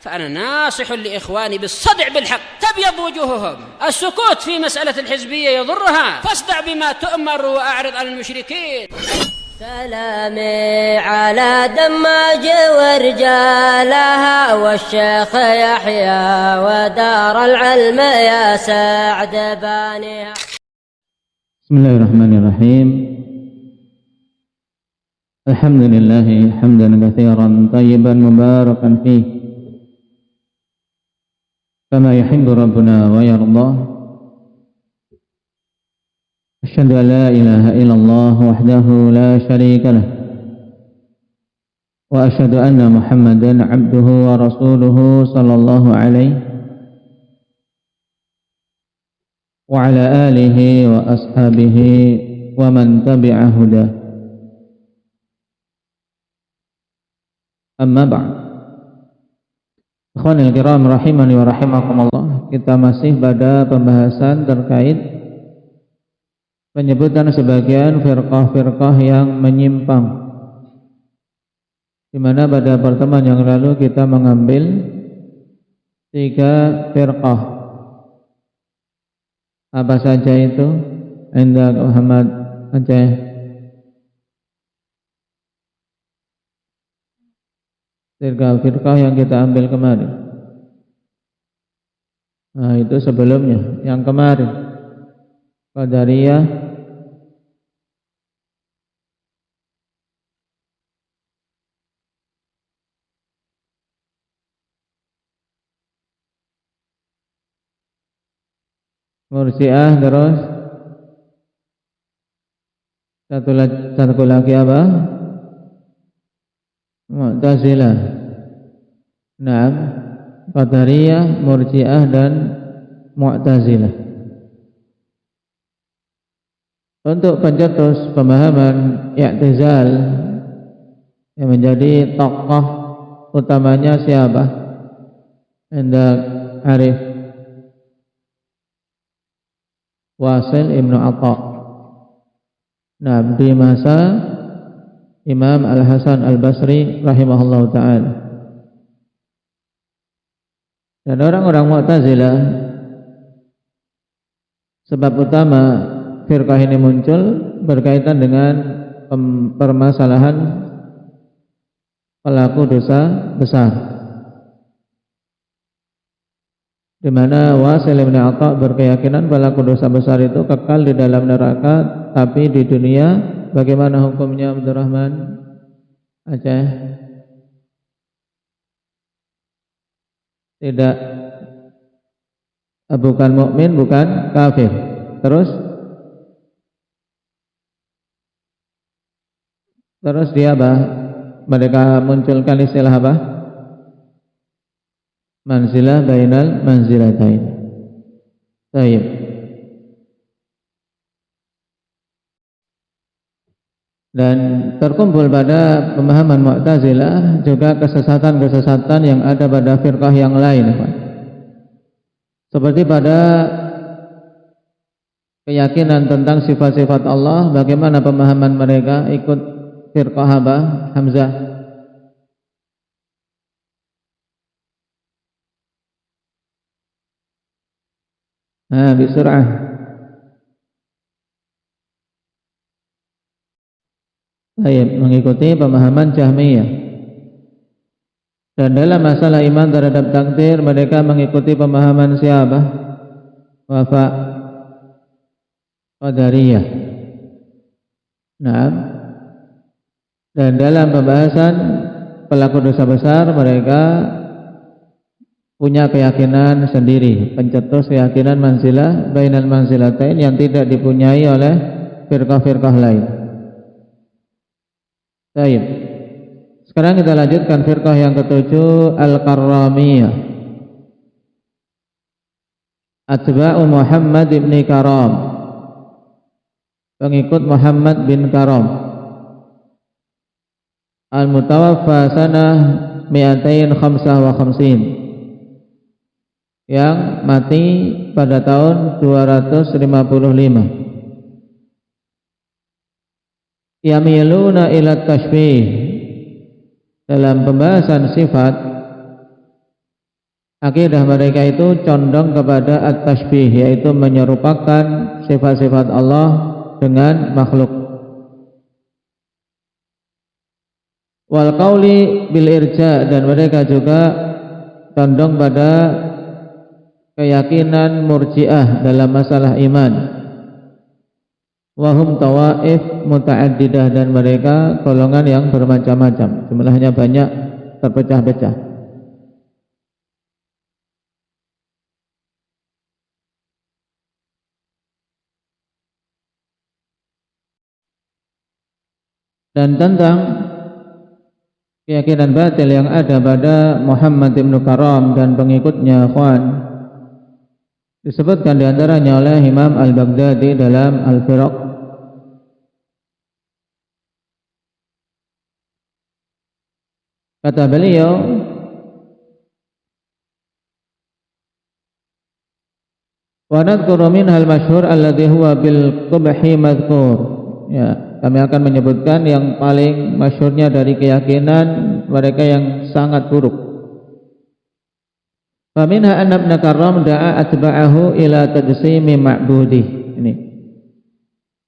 فأنا ناصح لإخواني بالصدع بالحق تبيض وجوههم. السكوت في مسألة الحزبية يضرها، فاصدع بما تؤمر وأعرض عن المشركين. سلامي على دماج ورجالها والشيخ يحيى ودار العلم يا سعد بانيها. بسم الله الرحمن الرحيم. الحمد لله حمدا كثيرا طيبا مباركا فيه كما يحب ربنا ويرضى. أشهد أن لا إله إلا الله وحده لا شريك له، وأشهد أن محمدا عبده ورسوله صلى الله عليه وعلى آله وأصحابه ومن تبع هداه. Amma ba'd. Ikhwanil kiram rahimani wa rahimakumullah. Kita masih pada pembahasan terkait penyebutan sebagian firqah-firqah yang menyimpang, di mana pada pertemuan yang lalu kita mengambil 3 firqah. Apa saja itu? Indah Muhammad Aceh. Firqah yang kita ambil kemarin. Nah, itu sebelumnya, yang kemarin Qadariyah, Murji'ah, terus satu lagi apa? Mu'tazilah. Naam, Qadariyah, Murji'ah dan Mu'tazilah. Untuk pencetus pemahaman i'tizal yang menjadi tokoh utamanya siapa? Anda Arif Wasil Ibnu Atha. Nah, di masa Imam Al-Hasan Al-Basri rahimahullah ta'ala. Dan orang-orang Mu'tazilah, sebab utama firqah ini muncul berkaitan dengan permasalahan pelaku dosa besar, di mana Wasil bin Atha berkeyakinan pelaku dosa besar itu kekal di dalam neraka, tapi di dunia bagaimana hukumnya Abdurrahman Aceh? Tidak, bukan mukmin, bukan kafir. Terus dia apa? Mereka munculkan istilah apa? Manzilah bainal manzilatain. Baik. Dan terkumpul pada pemahaman Mu'tazilah juga kesesatan-kesesatan yang ada pada firqah yang lain. Seperti pada keyakinan tentang sifat-sifat Allah, bagaimana pemahaman mereka? Ikut firqah apa? Hamzah. Bisur'ah. Baik, mengikuti pemahaman Jahmiyah. Dan dalam masalah iman terhadap takdir, mereka mengikuti pemahaman siapa? Wafa Qadariyah. Nah, dan dalam pembahasan pelaku dosa besar, mereka punya keyakinan sendiri, pencetus keyakinan manzilah bainal manzilatain yang tidak dipunyai oleh firqah-firqah lain. Baik. Sekarang kita lanjutkan firqah yang ketujuh, Al-Karramiyah. Atba'u Muhammad bin Karam, pengikut Muhammad bin Karam. Al-Mutawaffa sanah 255, yang mati pada tahun 255. Yamiluna ila tashbih, dalam pembahasan sifat Akidah mereka itu condong kepada at-tashbih, yaitu menyerupakan sifat-sifat Allah dengan makhluk. Wal qauli bil irja, dan mereka juga condong pada keyakinan murji'ah dalam masalah iman. Wahum tawaif muta'addidah, dan mereka golongan yang bermacam-macam, jumlahnya banyak, terpecah-pecah. Dan tentang keyakinan batil yang ada pada Muhammad ibn Karam dan pengikutnya Ikhwan, disebutkan diantaranya oleh Imam Al-Baghdadi dalam Al-Firaq. Kata beliau, wa nadhkuru minhal masyhur alladhi huwa bil qubhi madhkur. Ya, kami akan menyebutkan yang paling masyhurnya dari keyakinan mereka yang sangat buruk. Faminha anna Ibn Karam da'a atba'ahu ila tajsimi ma'budih. Ini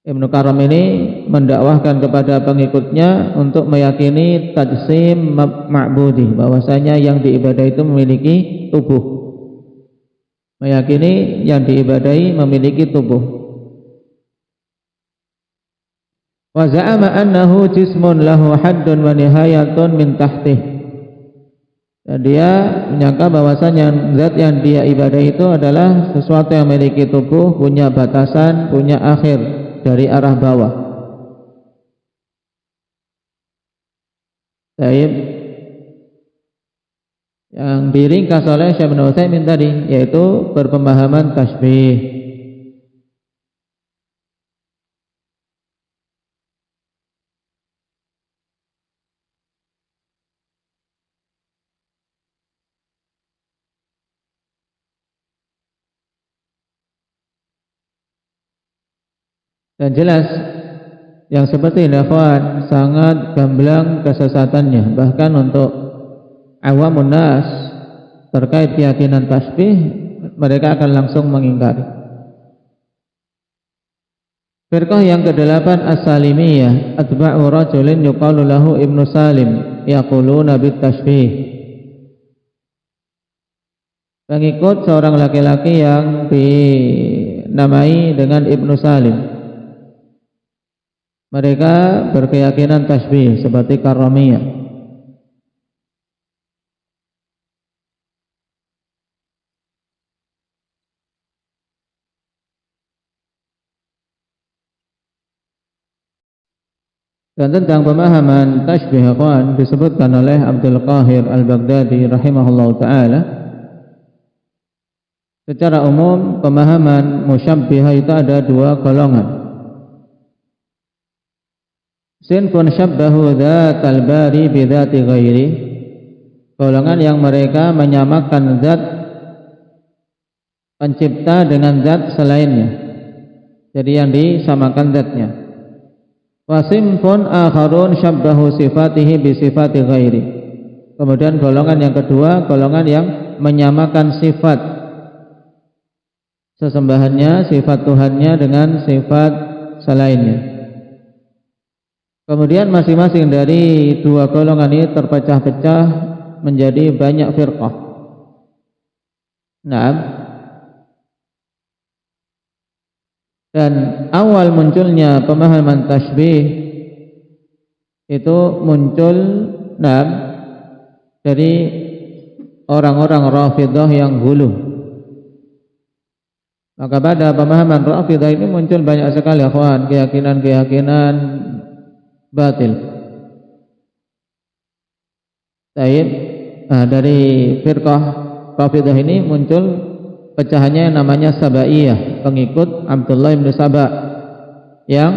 Ibn Karam ini mendakwahkan kepada pengikutnya untuk meyakini tajsim ma'budih, bahwasanya yang diibadahi itu memiliki tubuh. Meyakini yang diibadahi memiliki tubuh. Wa za'ama annahu jismun lahu haddun wa nihayatun min tahtih. Dan dia menyangka bahwasanya zat yang dia ibadahi itu adalah sesuatu yang memiliki tubuh, punya batasan, punya akhir dari arah bawah. Baik. Yang diringkas oleh Syekh Ibnu Utsaimin tadi, yaitu berpemahaman tasbih. Dan jelas yang seperti ini ikhwan sangat gamblang kesesatannya, bahkan untuk awamun nas terkait keyakinan tasbih mereka akan langsung mengingkari. Firqah yang ke-8 As-Salimiyah, atba'u rajulin yuqalu lahu Ibnu Salim yaquluna bit tasbih. Pengikut seorang laki-laki yang dinamai dengan Ibnu Salim. Mereka berkeyakinan tasbih seperti Karramiyah. Dan tentang pemahaman tasbih ikhwan disebutkan oleh Abdul Qahir Al-Baghdadi rahimahullahu taala, secara umum pemahaman musyabbihah itu ada dua golongan. Sinfun syabbahu dzatal bari bi dzati ghairi, golongan yang mereka menyamakan zat pencipta dengan zat selainnya, jadi yang disamakan zatnya. Wa sinfun akharun syabbahu sifatihi bi sifati ghairi, kemudian golongan yang kedua, golongan yang menyamakan sifat sesembahannya, sifat Tuhannya dengan sifat selainnya. Kemudian masing-masing dari dua golongan ini terpecah-pecah menjadi banyak firqah. Nah, dan awal munculnya pemahaman tasbih itu muncul dari orang-orang Rafidhah yang hulu. Maka pada pemahaman Rafidhah ini muncul banyak sekali akhwan keyakinan-keyakinan batil. Baik, dari firqah Rafidhah ini muncul pecahannya yang namanya Sabaiyah, pengikut Abdullah bin Saba yang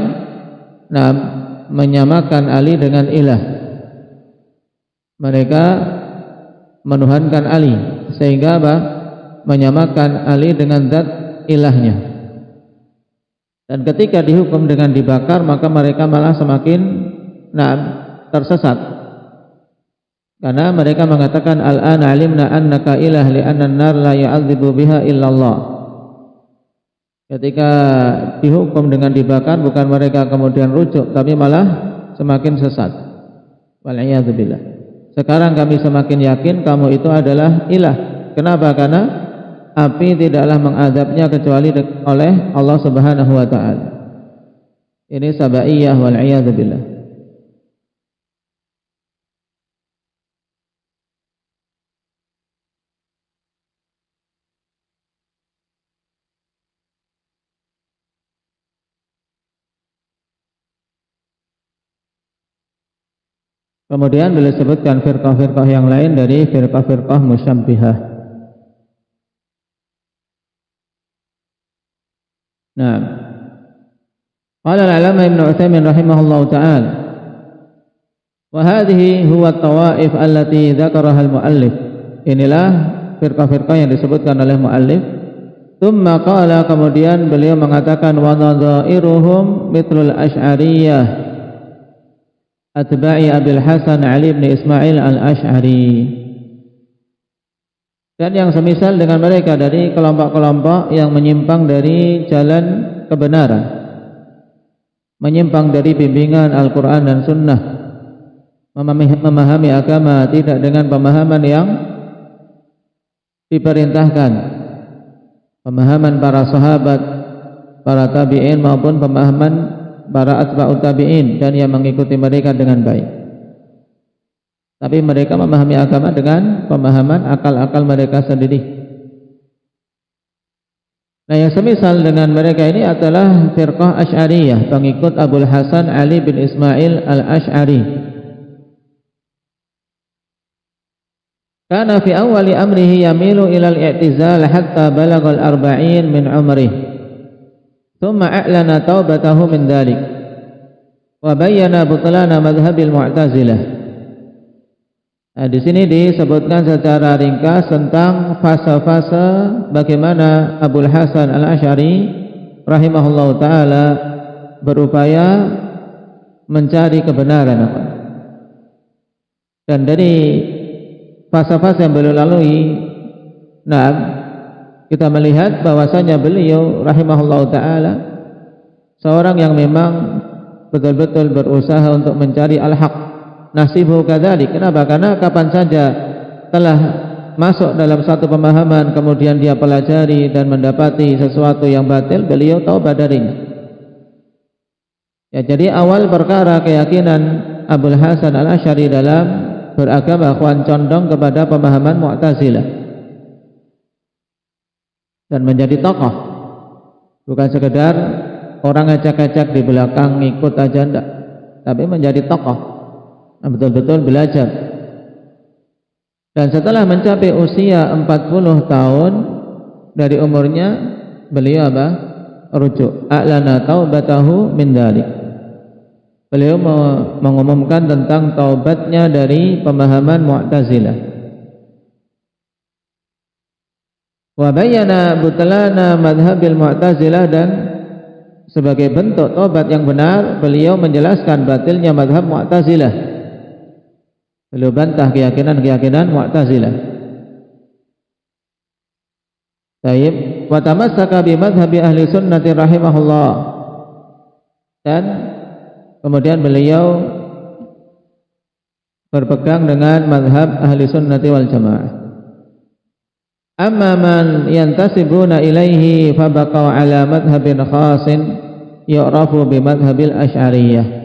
menyamakan Ali dengan ilah. Mereka menuhankan Ali sehingga menyamakan Ali dengan zat ilahnya. Dan ketika dihukum dengan dibakar, maka mereka malah semakin tersesat. Karena mereka mengatakan al-ana alimna annaka ilah li'anna an-nar la yu'adzibu biha illallah. Ketika dihukum dengan dibakar, bukan mereka kemudian rujuk, tapi malah semakin sesat. Wal'iyadzubillah. Sekarang kami semakin yakin kamu itu adalah ilah. Kenapa? Karena api tidaklah mengadabnya kecuali oleh Allah Subhanahu wa ta'ala. Ini sabaiyah wal'iyadzubillah. Kemudian beliau sebutkan firqah-firqah yang lain dari firqah-firqah musyabbihah. Nah, qala al-'alama Ibnu Utsaimin rahimahullahu ta'ala, wa hadhihi huwa at-tawaif allati dzakaraha al-muallif. Inilah firqah-firqah yang disebutkan oleh muallif. Tsumma qala, kemudian beliau mengatakan wa nadhairuhum mithlul asy'ariyah atba'i Abil Hasan Ali bin Ismail al-Ash'ari, dan yang semisal dengan mereka dari kelompok-kelompok yang menyimpang dari jalan kebenaran, menyimpang dari bimbingan Al-Quran dan Sunnah, memahami agama tidak dengan pemahaman yang diperintahkan, pemahaman para sahabat, para tabi'in maupun pemahaman para atba'ut tabi'in dan yang mengikuti mereka dengan baik. Tapi mereka memahami agama dengan pemahaman akal-akal mereka sendiri. Nah, yang semisal dengan mereka ini adalah firqah Asy'ariyah, pengikut Abul Hasan Ali bin Ismail al-Ash'ari. Kana fi awali amrihi yamilu ila al-i'tizal hatta balagha al-arba'in min umrihi. Thumma a'lana taubatahu min dhalik wa bayyana butlana madhhabil mu'tazilah. Nah, di sini disebutkan secara ringkas tentang fase-fase bagaimana Abul Hasan al-Ash'ari rahimahullahu ta'ala berupaya mencari kebenaran. Dan dari fase-fase yang beliau lalui, nah, kita melihat bahwasanya beliau rahimahullahu ta'ala seorang yang memang betul-betul berusaha untuk mencari al-haq. Nasibuhu kadzalik. Kenapa? Karena kapan saja telah masuk dalam satu pemahaman, kemudian dia pelajari dan mendapati sesuatu yang batil, beliau taubat darinya. Ya, jadi awal perkara keyakinan Abul Hasan al-Ash'ari dalam beragama condong kepada pemahaman Mu'tazilah dan menjadi tokoh, bukan sekedar orang acak-acak di belakang ngikut aja, enggak, tapi menjadi tokoh, betul-betul belajar. Dan setelah mencapai usia 40 tahun dari umurnya, beliau apa? Rujuk. A'lana taubatahu min dzalik. Beliau mengumumkan tentang taubatnya dari pemahaman Mu'tazilah. Wa bayyana butlana madhhabil Mu'tazilah, dan sebagai bentuk taubat yang benar beliau menjelaskan batilnya madhab Mu'tazilah. Beliau bantah keyakinan-keyakinan Mu'tazilah. Taib wa tamassaka bi madhhabi ahli sunnati rahimahullah, dan kemudian beliau berpegang dengan madhab ahli sunnati wal jamaah. Amma man yantasibuna ilaihi fabaqaw ala madhabin khasin yu'rafu bi madhabil asy'ariyah.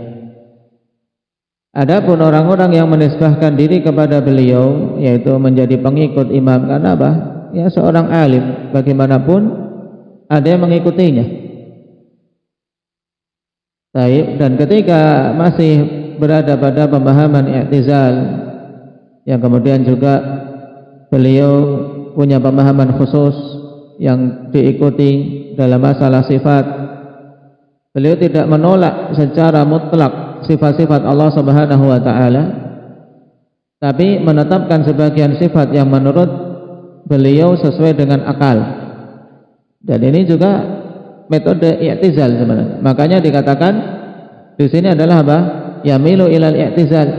Adapun orang-orang yang menisbahkan diri kepada beliau, yaitu menjadi pengikut imam, karena apa? Ya, seorang alim bagaimanapun ada yang mengikutinya. Baik, dan ketika masih berada pada pemahaman i'tizal, yang kemudian juga beliau punya pemahaman khusus yang diikuti dalam masalah sifat, beliau tidak menolak secara mutlak sifat-sifat Allah Subhanahu wa ta'ala, tapi menetapkan sebagian sifat yang menurut beliau sesuai dengan akal. Dan ini juga metode i'tizal sebenarnya. Makanya dikatakan di sini adalah apa? Yamilu ilal i'tizal.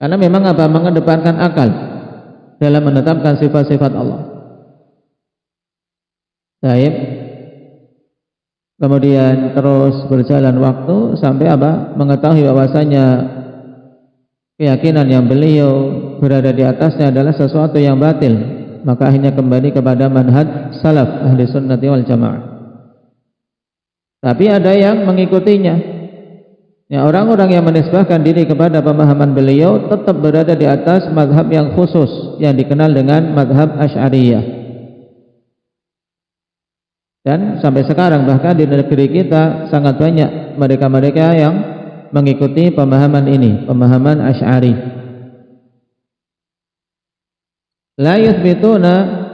Karena memang apa? Mengedepankan akal dalam menetapkan sifat-sifat Allah. Baik. Kemudian terus berjalan waktu sampai apa? Mengetahui bahwasanya keyakinan yang beliau berada di atasnya adalah sesuatu yang batil, maka akhirnya kembali kepada manhaj salaf ahli sunnati wal jamaah. Tapi ada yang mengikutinya. Ya, orang-orang yang menisbahkan diri kepada pemahaman beliau tetap berada di atas mazhab yang khusus yang dikenal dengan mazhab Asy'ariyah. Dan sampai sekarang bahkan di negeri kita sangat banyak mereka-mereka yang mengikuti pemahaman ini, pemahaman Asy'ari. La yuthbituna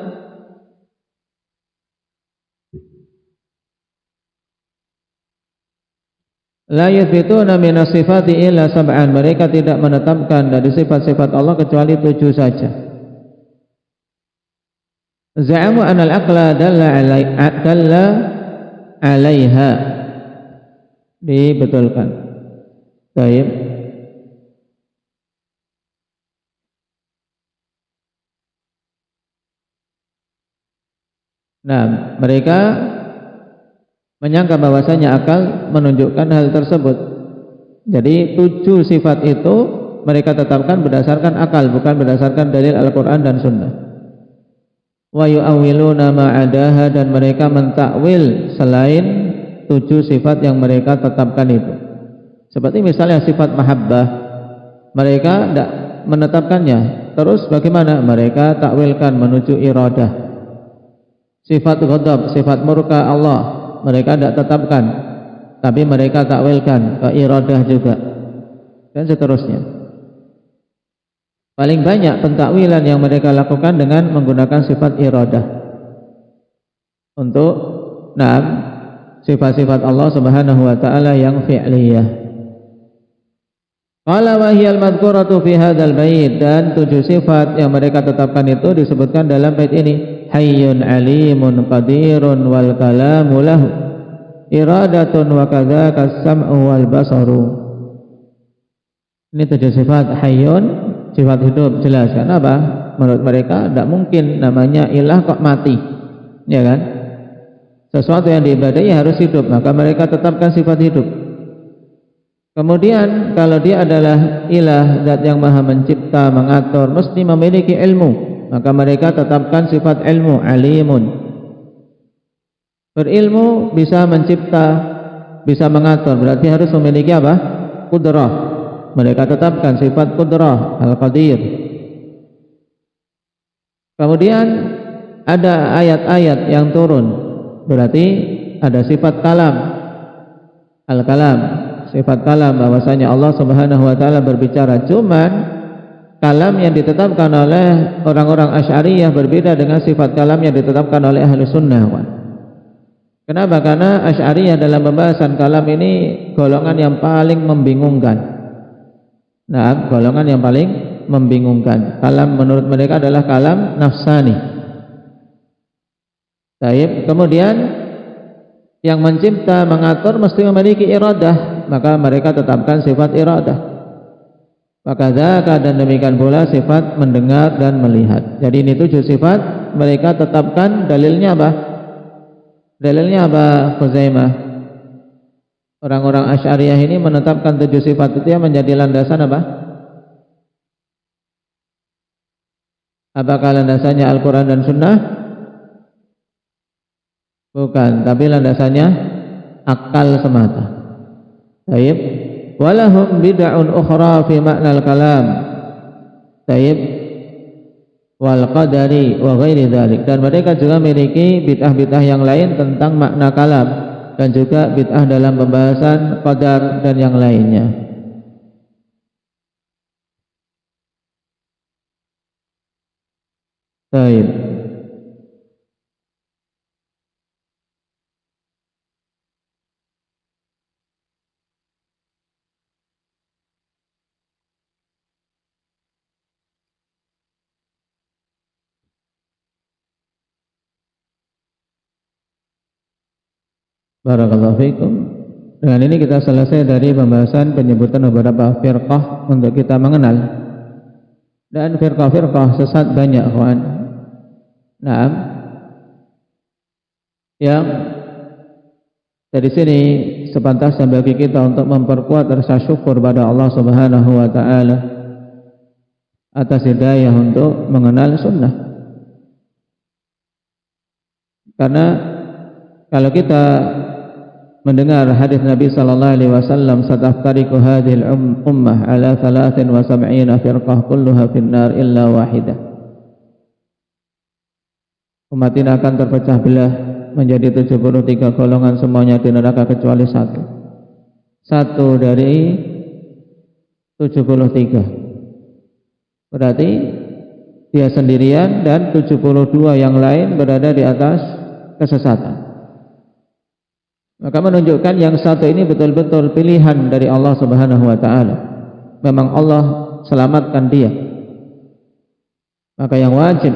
La yuthbituna minas sifati illa sab'an. Mereka tidak menetapkan dari sifat-sifat Allah kecuali 7 saja. Za'amu anal aqla dalla alaiha. Dibetulkan. Baik. Nah, mereka menyangka bahwasanya akal menunjukkan hal tersebut. Jadi 7 sifat itu mereka tetapkan berdasarkan akal, bukan berdasarkan dalil Al-Quran dan Sunnah. Wa yu'awwiluna ma'adaha, dan mereka mentakwil selain 7 sifat yang mereka tetapkan itu. Seperti misalnya sifat mahabbah, mereka tidak menetapkannya. Terus bagaimana? Mereka takwilkan menuju iradah. Sifat ghadab, sifat murka Allah, mereka tidak tetapkan, tapi mereka takwilkan ke iradah juga, dan seterusnya. Paling banyak pentakwilan yang mereka lakukan dengan menggunakan sifat iradah untuk sifat-sifat Allah Subhanahu wa taala yang fi'liyah. Qala wa hiyal madhkuratu fi hadzal bait, dan 7 sifat yang mereka tetapkan itu disebutkan dalam bait ini. Hayyun alimun qadirun wal kalamu lahu iradatun wa kadzaka as-sam'u wal basaru. Ini 7 sifat. Hayyun, sifat hidup, jelas kan apa? Menurut mereka tidak mungkin namanya ilah kok mati, ya kan? Sesuatu yang diibadahi harus hidup, maka mereka tetapkan sifat hidup. Kemudian kalau dia adalah ilah, zat yang maha mencipta, mengatur, mesti memiliki ilmu, maka mereka tetapkan sifat ilmu, alimun. Berilmu, bisa mencipta, bisa mengatur, berarti harus memiliki apa? Qudrah. Mereka tetapkan sifat qudrah, al-qadir. Kemudian ada ayat-ayat yang turun, berarti ada sifat kalam, al-kalam, sifat kalam, bahwasanya Allah Subhanahu wa taala berbicara. Cuman kalam yang ditetapkan oleh orang-orang Asy'ariyah berbeda dengan sifat kalam yang ditetapkan oleh ahli sunnah. Kenapa? Karena Asy'ariyah dalam pembahasan kalam ini golongan yang paling membingungkan. Nah, golongan yang paling membingungkan. Kalam menurut mereka adalah kalam nafsani. Baik, kemudian yang mencipta, mengatur mesti memiliki iradah, maka mereka tetapkan sifat iradah. Fakadzaka, dan demikian pula sifat mendengar dan melihat. Jadi ini 7 sifat mereka tetapkan. Dalilnya apa? Dalilnya apa, Khuzaimah? Orang-orang Asy'ariyah ini menetapkan 7 sifat itu yang menjadi landasan apa? Apakah landasannya Al-Quran dan Sunnah? Bukan, tapi landasannya akal semata. Baik. Walahum bid'un ukhra fi maknal kalam, taib wal qadari wa ghairi dzalik, dan mereka juga memiliki bid'ah-bid'ah yang lain tentang makna kalam, dan juga bid'ah dalam pembahasan qadar dan yang lainnya. Taib. Barakallahu fiikum. Dengan ini kita selesai dari pembahasan penyebutan beberapa firqah untuk kita mengenal Dan firqah-firqah sesat banyak, kawan. Naam. Yang dari sini sepantasnya bagi kita untuk memperkuat rasa syukur pada Allah Subhanahu wa taala atas hidayah untuk mengenal sunnah. Karena kalau kita mendengar hadis Nabi sallallahu alaihi wasallam, "Sataftariqu hadhil ummah ala 73 firqah kulluha finnar illa wahidah." Umat ini akan terpecah belah menjadi 73 golongan, semuanya di neraka kecuali satu. Satu dari 73. Berarti dia sendirian dan 72 yang lain berada di atas kesesatan. Maka menunjukkan yang satu ini betul-betul pilihan dari Allah Subhanahu wa taala. Memang Allah selamatkan dia. Maka yang wajib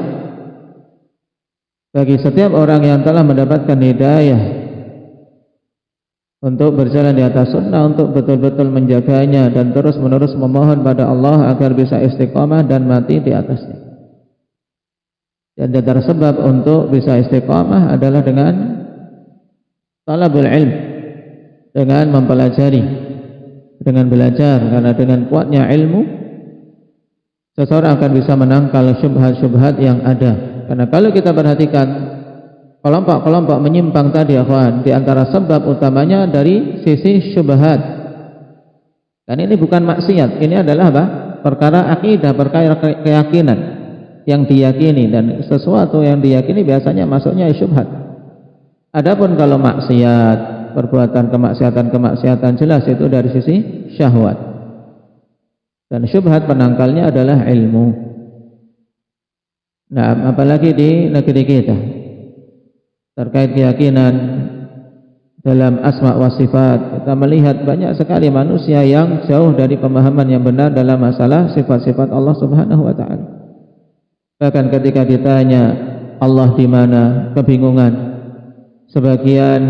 bagi setiap orang yang telah mendapatkan hidayah untuk berjalan di atas sunnah, untuk betul-betul menjaganya dan terus-menerus memohon pada Allah agar bisa istiqamah dan mati di atasnya. Dan di antara sebab untuk bisa istiqamah adalah dengan talabul ilm, dengan mempelajari, dengan belajar. Karena dengan kuatnya ilmu seseorang akan bisa menangkal syubhat-syubhat yang ada. Karena kalau kita perhatikan kelompok-kelompok menyimpang tadi, akhwan, di antara sebab utamanya dari sisi syubhat. Dan ini bukan maksiat, ini adalah apa? Perkara akidah, perkara keyakinan yang diyakini, dan sesuatu yang diyakini biasanya masuknya syubhat. Adapun kalau maksiat, perbuatan kemaksiatan jelas itu dari sisi syahwat. Dan syubhat penangkalnya adalah ilmu. Nah, apalagi di negeri kita terkait keyakinan dalam asma wa sifat, kita melihat banyak sekali manusia yang jauh dari pemahaman yang benar dalam masalah sifat-sifat Allah Subhanahu wa taala. Bahkan ketika ditanya Allah di mana, kebingungan. Sebagian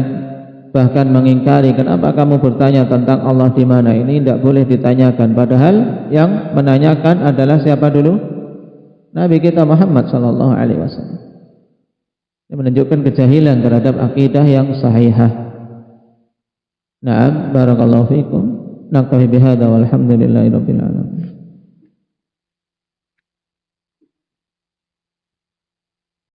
bahkan mengingkari, kenapa kamu bertanya tentang Allah di mana? Ini tidak boleh ditanyakan. Padahal yang menanyakan adalah siapa dulu? Nabi kita Muhammad sallallahu alaihi wasallam. Ini menunjukkan kejahilan terhadap akidah yang sahihah. Na'am, barakallahu fikum. Naktafi bihadza walhamdulillahirabbil alamin.